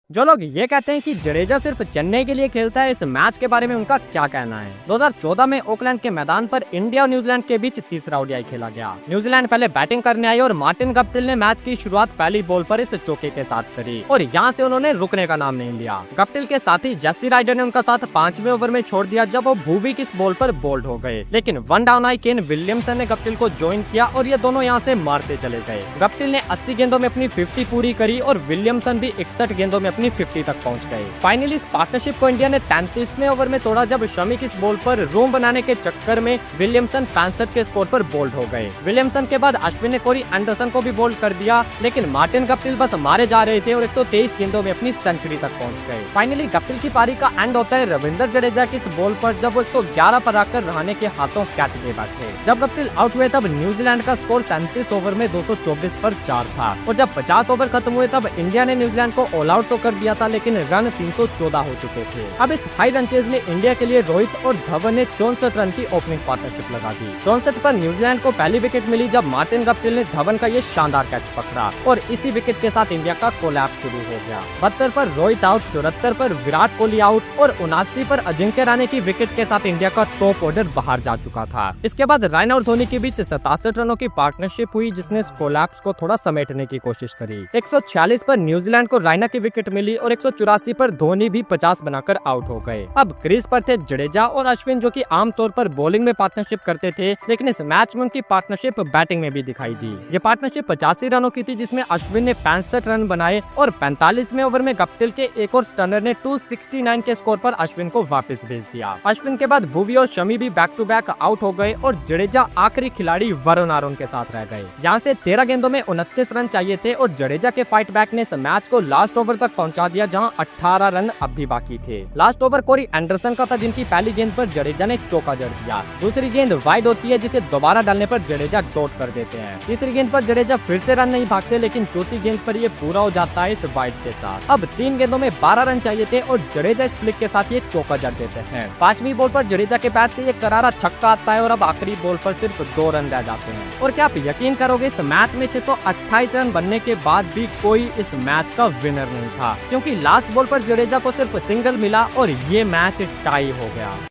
जो लोग ये कहते हैं कि जडेजा सिर्फ चेन्नई के लिए खेलता है, इस मैच के बारे में उनका क्या कहना है। 2014 में ओकलैंड के मैदान पर इंडिया और न्यूजीलैंड के बीच तीसरा ओडीआई खेला गया। न्यूजीलैंड पहले बैटिंग करने आई और मार्टिन गप्टिल ने मैच की शुरुआत पहली बॉल पर इस चौके के साथ करी और यहाँ से उन्होंने रुकने का नाम नहीं लिया। गप्टिल के साथ ही जेसी राइडर ने उनका साथ 5वें ओवर में छोड़ दिया जब वो भूवी किस बॉल पर बोल्ड हो गए, लेकिन one down I Kane Williamson ने गप्टिल को ज्वाइन किया और ये दोनों यहाँ से मारते चले गए। गप्टिल ने 80 गेंदों में अपनी 50 पूरी करी और विलियमसन भी 61 गेंदों में अपनी 50 तक पहुंच गए। फाइनली इस पार्टनरशिप को इंडिया ने 33वें ओवर में तोड़ा जब शमी किस बॉल पर रूम बनाने के चक्कर में विलियमसन 65 के स्कोर पर बोल्ड हो गए। विलियमसन के बाद अश्विन ने कोरी एंडरसन को भी बोल्ड कर दिया, लेकिन मार्टिन गप्टिल बस मारे जा रहे थे और 123 गेंदों में अपनी सेंचुरी तक पहुंच गए। फाइनली गप्टिल की पारी का एंड होता है रविंद्र जडेजा की इस बॉल पर जब वो 111 पर आकर रहाणे के हाथों कैच ले बैठे। जब गप्टिल आउट हुए तब न्यूजीलैंड का स्कोर 37 ओवर में 224 पर 4 था और जब 50 ओवर खत्म हुए तब इंडिया ने न्यूजीलैंड को ऑल आउट तो कर दिया था, लेकिन रन 314 हो चुके थे। अब इस हाई रन चेज में इंडिया के लिए रोहित और धवन ने 64 रन की ओपनिंग पार्टनरशिप लगा दी। 64 पर न्यूजीलैंड को पहली विकेट मिली जब मार्टिन गप्टिल ने धवन का ये शानदार कैच पकड़ा और इसी विकेट के साथ इंडिया का कोलैप्स शुरू हो गया। 72 पर रोहित आउट, 74 पर विराट कोहली आउट और 79 पर अजिंक्य रहाणे की विकेट के साथ इंडिया का टॉप ऑर्डर बाहर जा चुका था। इसके बाद रैना और धोनी के बीच 67 रनों की पार्टनरशिप हुई जिसने कोलैप्स को थोड़ा समेटने की कोशिश करी। 146 पर न्यूजीलैंड को रैना की विकेट मिली और 184 पर धोनी भी 50 बनाकर आउट हो गए। अब क्रीज पर थे जडेजा और अश्विन जो कि आमतौर पर बॉलिंग में पार्टनरशिप करते थे, लेकिन इस मैच में उनकी पार्टनरशिप बैटिंग में भी दिखाई दी। ये पार्टनरशिप 85 रनों की थी जिसमें अश्विन ने 65 रन बनाए और 45वें ओवर में गप्टिल के एक और स्टनर ने 269 के स्कोर पर अश्विन को वापस भेज दिया। अश्विन के बाद भुवी और शमी भी बैक टू बैक आउट हो गए और जडेजा आखिरी खिलाड़ी वरुण आरोन के साथ रह गए। यहाँ से 13 गेंदों में 29 रन चाहिए थे और जडेजा के फाइट बैक ने इस मैच को लास्ट ओवर तक पहुंचा दिया जहां 18 रन अब भी बाकी थे। लास्ट ओवर कोरी एंडरसन का था जिनकी पहली गेंद पर जडेजा ने चौका जड़ दिया। दूसरी गेंद वाइड होती है जिसे दोबारा डालने पर जडेजा डॉट कर देते हैं। तीसरी गेंद पर जडेजा फिर से रन नहीं भागते, लेकिन चौथी गेंद पर ये पूरा हो जाता है इस वाइड के साथ। अब 3 गेंदों में 12 रन चाहिए थे और जडेजा इस फ्लिक के साथ ये चौका जड़ देते हैं। 5वीं बॉल पर जडेजा के पैर से ये करारा छक्का आता है और अब आखिरी बॉल पर सिर्फ 2 रन रह जाते हैं। और क्या आप यकीन करोगे, इस मैच में 628 रन बनने के बाद भी कोई इस मैच का विनर नहीं था, क्योंकि लास्ट बॉल पर जडेजा को सिर्फ सिंगल मिला और ये मैच टाई हो गया।